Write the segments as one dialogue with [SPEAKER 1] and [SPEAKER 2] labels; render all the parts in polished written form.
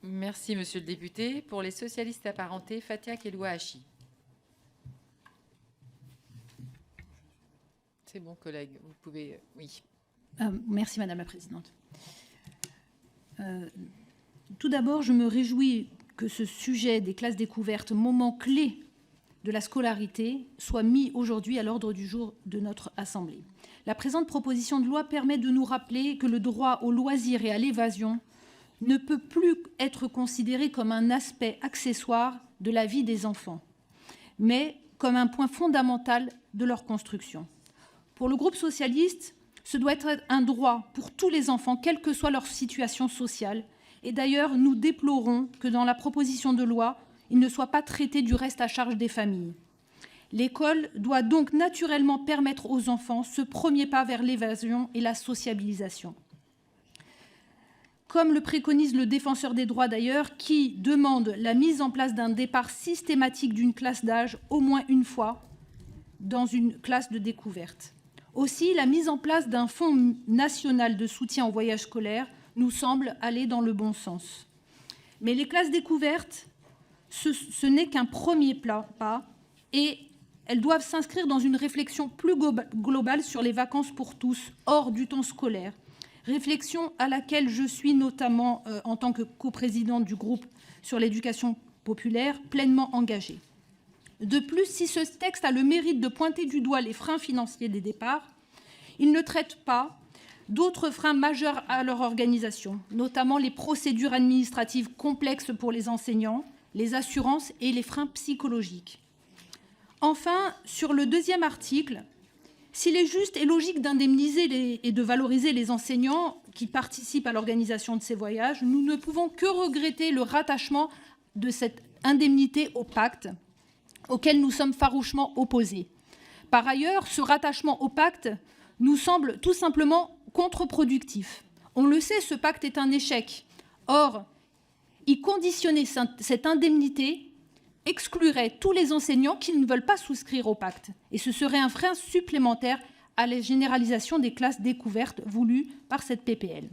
[SPEAKER 1] Merci, monsieur le député. Pour les socialistes apparentés, Fatia Keloua-Hachi. C'est bon, collègue, vous pouvez... Oui.
[SPEAKER 2] Merci, Madame la Présidente. Tout d'abord, je me réjouis que ce sujet des classes découvertes, moment clé de la scolarité, soit mis aujourd'hui à l'ordre du jour de notre Assemblée. La présente proposition de loi permet de nous rappeler que le droit au loisir et à l'évasion ne peut plus être considéré comme un aspect accessoire de la vie des enfants, mais comme un point fondamental de leur construction. Pour le groupe socialiste, ce doit être un droit pour tous les enfants, quelle que soit leur situation sociale. Et d'ailleurs, nous déplorons que dans la proposition de loi, il ne soit pas traité du reste à charge des familles. L'école doit donc naturellement permettre aux enfants ce premier pas vers l'évasion et la sociabilisation. Comme le préconise le défenseur des droits d'ailleurs, qui demande la mise en place d'un départ systématique d'une classe d'âge au moins une fois dans une classe de découverte. Aussi, la mise en place d'un fonds national de soutien au voyage scolaire nous semble aller dans le bon sens. Mais les classes découvertes, ce n'est qu'un premier pas et elles doivent s'inscrire dans une réflexion plus globale sur les vacances pour tous, hors du temps scolaire. Réflexion à laquelle je suis notamment, en tant que coprésidente du groupe sur l'éducation populaire, pleinement engagée. De plus, si ce texte a le mérite de pointer du doigt les freins financiers des départs, il ne traite pas d'autres freins majeurs à leur organisation, notamment les procédures administratives complexes pour les enseignants, les assurances et les freins psychologiques. Enfin, sur le deuxième article, s'il est juste et logique d'indemniser et de valoriser les enseignants qui participent à l'organisation de ces voyages, nous ne pouvons que regretter le rattachement de cette indemnité au pacte, auquel nous sommes farouchement opposés. Par ailleurs, ce rattachement au pacte nous semble tout simplement contre-productif. On le sait, ce pacte est un échec. Or, y conditionner cette indemnité exclurait tous les enseignants qui ne veulent pas souscrire au pacte. Et ce serait un frein supplémentaire à la généralisation des classes découvertes voulues par cette PPL.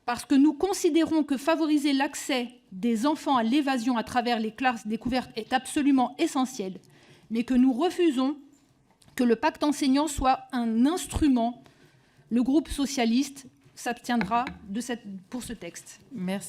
[SPEAKER 2] Parce que nous considérons que favoriser l'accès des enfants à l'évasion à travers les classes découvertes est absolument essentiel, mais que nous refusons que le pacte enseignant soit un instrument. Le groupe socialiste s'abstiendra pour ce texte.
[SPEAKER 1] Merci.